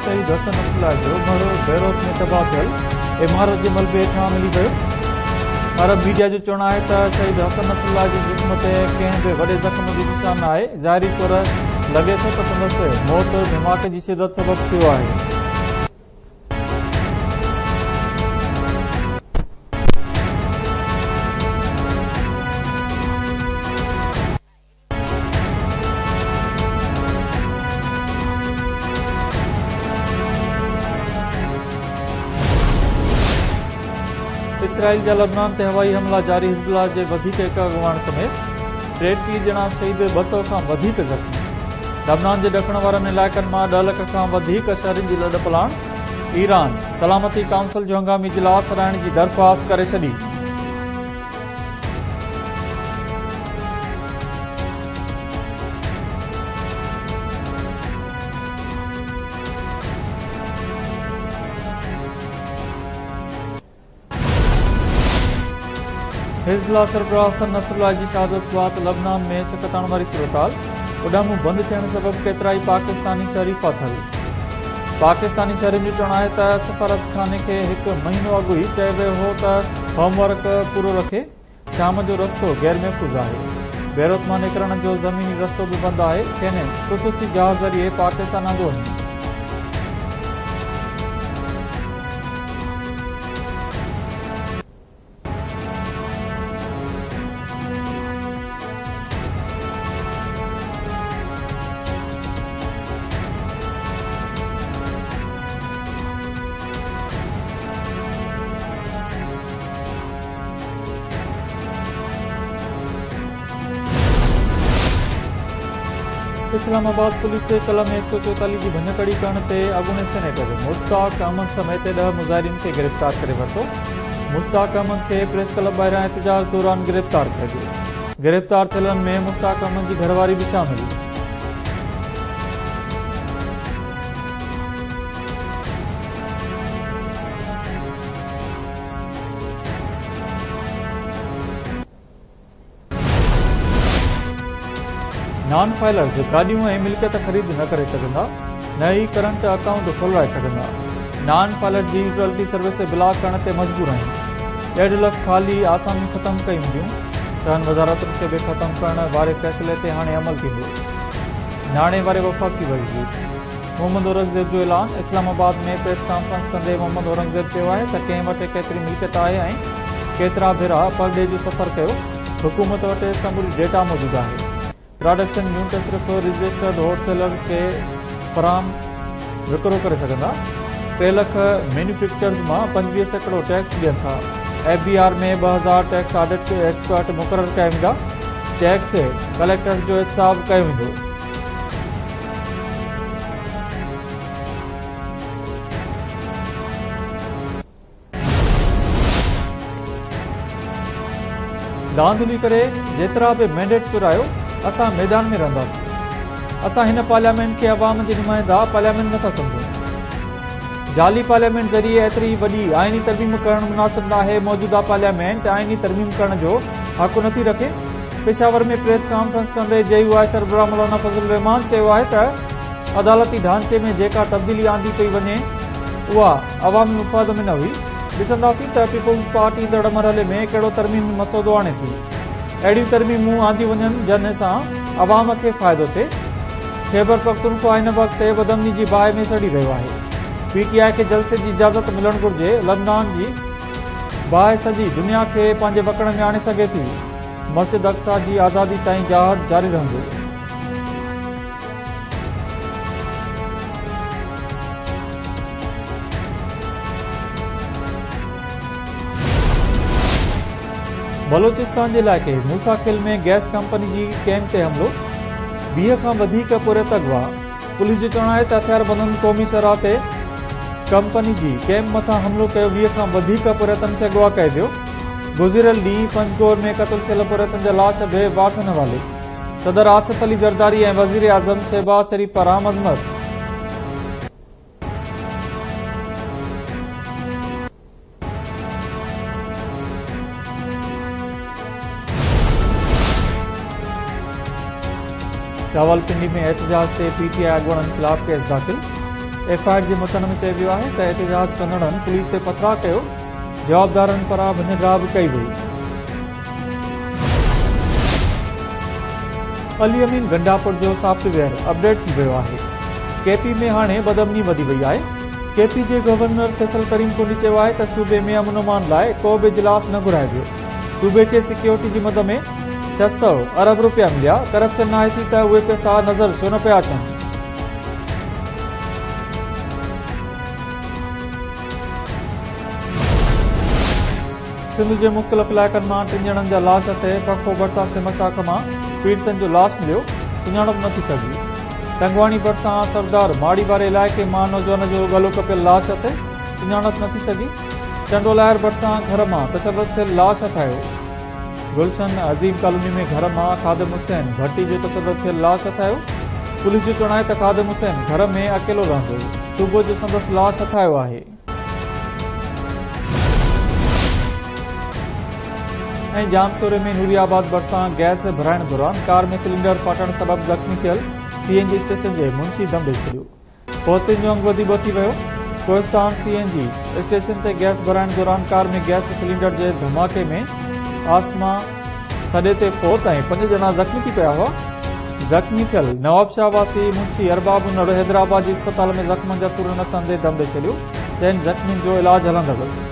शहीद हसन नसरुल्लाह जो घर बैरोत में तबाह थियल इमारत के मलबे हेठां मिली वियो। अरब मीडिया जो चवणु आहे त शहीद हसन नसरुल्लाह जे जिस्म ते कंहिं बि वॾे ज़ख़्म जो निशान न आहे। ज़ाहिरी तौर लॻे थो त संदसि मौत धमाके जी शिदत सबबु थियो आहे। इसराइल जा लबनान ते हवाई हमला जारी। हिज़बुल्लाह जे वधीक हिक अॻुवाण समेत 33 ॼणा शहीद 200 खां वधीक ज़ख़्मी। लबनान जे ॾखण वारनि इलाइक़नि मां 10 लख खां वधीक शहरनि जी लॾ पलाण। ईरान सलामती काउंसिल जो हंगामी इजलास हलाइण जी दरख़्वास्त करे छॾी। हिज़बुल्लाह सरबराह हसन नसरुल्लाह जी शहादत बाबति लबनान में शकताण वारी सूरतहाल। उॾामूं बंदि थियण सबबु केतिराई पाकिस्तानी शहरी फाथल। पाकिस्तानी शहरियुनि जो चवणु आहे त सफ़ारतखाने खे 1 महीनो अॻु ई चयो वियो हो त होमवर्क पूरो रखे। शाम जो रस्तो गैर महफ़ूज़ आहे। बैरूत मां निकिरण जो ज़मीनी रस्तो बि बंदि आहे। कंहिं ख़ुसूसी जहाज़ ज़रिए पाकिस्तान आंदो वञे। इस्लामाबाद पुलिस जे कलम 144 जी भञकड़ी करण ते अॻूणे सेनेटर मुश्ताक अहमद समेत 10 मुज़ाहिरीन खे गिरफ़्तार करे वरितो। मुश्ताक अहमद खे प्रेस क्लब ॿाहिरां एहतजाज दौरान गिरफ़्तार कयो वियो। गिरफ़्तार थियलनि में मुश्ताक अहमद जी घरवारी भी शामिल। नॉन फाइलर्स गाॾियूं ऐं मिल्कियत ख़रीद न करे सघंदा, न ई करंट अकाउंट खोलाए सघंदा। नॉन फाइलर जी यूटिलिटी सर्विस ब्लॉक करण ते मजबूर आहिनि। 1.5 लख खाली आसामी ख़त्म कई हूंदियूं। 10 वज़ारतुनि खे बि ख़त्म करण वारे फ़ैसिले ते हाणे अमल थींदो। नाणे वारे वफ़ाक़ी वज़ीर मोहम्मद औरंगज़ेब जो ऐलान। इस्लामाबाद में प्रेस कॉन्फ्रेंस कंदे मोहम्मद औरंगज़ेब चयो आहे त कंहिं वटि केतिरी मिल्कियत आहे ऐं केतिरा भेरा पर डे जो सफ़र कयो। हुकूमत वटि समूरी डेटा मौजूदु आहे। प्रोडक्शन यूनिट सिर्फ़ रजिस्टर्ड होलसेलर खे फराम विकिरो करे सघंदा। 3 लख मैन्युफैक्चरर्स मां 25% टैक्स ॾियनि था। FBR में 2000 टैक्स ऑडिट एक्सपर्ट मुक़ररु कया वेंदा। टैक्स कलेक्टर जो हिसाब कयो वेंदो। धांधली करे जेतिरा बि मैंडेट चुरायो असां मैदान में रहंदासीं। असां हिन पार्लियामेंट खे अवाम जे नुमाइंदा पार्लियामेंट नथा सम्झूं। जाली पार्लियामेंट ज़रिए एतिरी वॾी आइनी तरमीम करणु मुनासिब न आहे। मौजूदा पार्लियामेंट आइनी तरमीम करण जो हक़ नथी रखे। पेशावर में प्रेस कॉन्फ्रेंस कंदे JUI सरबराह मौलाना फज़ल रहमान चयो आहे त अदालती ढांचे में जेका तब्दीली आंदी पई वञे उहा अवामी मुफ़ाद में न हुई। ॾिसंदासीं त पीपुल्स पार्टी ईंदड़ मरहले में कहिड़ो तरमीमी मसौदो आणे थी। अहिड़ियूं तरमीमूं आंदी वञनि जन सां अवाम खे फ़ाइदो थिए। ख़ैबर पख्तूनख्वा हिन वक़्तु बदमनी जी बाहि में सड़ी रहियो आहे। PTI खे जलसे जी इजाज़त मिलणु घुरिजे। लबनान जी बाहि सॼी दुनिया खे पंहिंजे वकड़ में आणे सघे थी। मस्जिद अक्सा जी आज़ादी ताईं जहाद जारी रहंदो। बलोचिस्तान जे इलाइक़े मूसाखिल में गैस कंपनी जी कैंप ते हमिलो। 20 खां वधीक पुरियत अगवा। पुलिस जो चवणु आहे त हथियारबंदनि क़ौमी शरह ते कंपनी जी कैंप मथां हमिलो कयो। 20 खां वधीक पुरियतनि खे अगवा कयो वियो। गुज़िरियल ॾींहुं पंजगोर में क़त्ल थियल पुरियतनि जा लाश बि वारसनि हवाले। सदर आसिफ अली ज़रदारी ऐं वज़ीर आज़म शहबाज शरीफ पारां मज़मत। रावलपिंडी में एहतजाज से PTI अगुवाणनि खिलाफ केस दाख़िल। FIR जे मतन में चयो वियो आहे त एहतजाज कंदड़नि पुलिस ते पथराव कयो, जवाबदारनि पारां भिनड्राह बि कई वई। अली अमीन गंडापुर जो सॉफ्टवेयर अपडेट थी वियो आहे। KP में हाणे बदअमनी वधी वई आहे। KP जे गवर्नर फैसल करीम कोहली चयो आहे त सूबे में अमन लाइ को बि इजलास न घुराइजो। सूबे खे सिक्योरिटी जी मद में 600 अरब रुपया मिलिया। करप्शन नाहे थी त उहे पैसा नज़र छो न पिया अचनि। सिंध जे मुख़्तलिफ़ इलाइक़नि मां 3 ॼणनि जा लाश ते पखो भरिसां सिमशाख मां पीरसन जो लाश मिलियो, सुञाणप नथी सघी। टंगवाणी भरिसां सरदार माड़ी वारे इलाइक़े मां नौजवान जो गलो कपियल लाश ते सुञाणप नथी सघी। चंडोलायर भरिसां घर मां तशदुद थियल लाश हथायो। गुलशन अज़ीम कॉलोनी में घर मां खादिम हुसैन भट्टी जो तशदुद थियल लाश हथायो। पुलिस जो चवणु आहे त खादिम हुसैन घर में अकेलो रहंदो, सुबुह जो संदसि लाश हथायो आहे। जामशोरे में नूरियाबाद भरिसां गैस भराइण दौरान कार में सिलेंडर फाटण सबब ज़ख़्मी थियल CNG स्टेशन जे मुंशी दम ॾेई छॾियो। पहुते जो अंग वधी थी वियो। कोहिस्तान CNG स्टेशन ते गैस भराइण दौरान कार में गैस सिलेंडर जे धमाके में आसमां थॾे ते पहुत ऐं 5 ॼणा ज़ख़्मी थी पिया हुआ। ज़ख़्मी थियल नवाबशाह वासी मुंशी अरबाब उनड़ हैदराबाद जे अस्पताल में ज़ख़्मनि जा सुर नसंदे दम ॾेई छॾियो। 3 ज़ख़्मियुनि जो इलाज हलंदड़।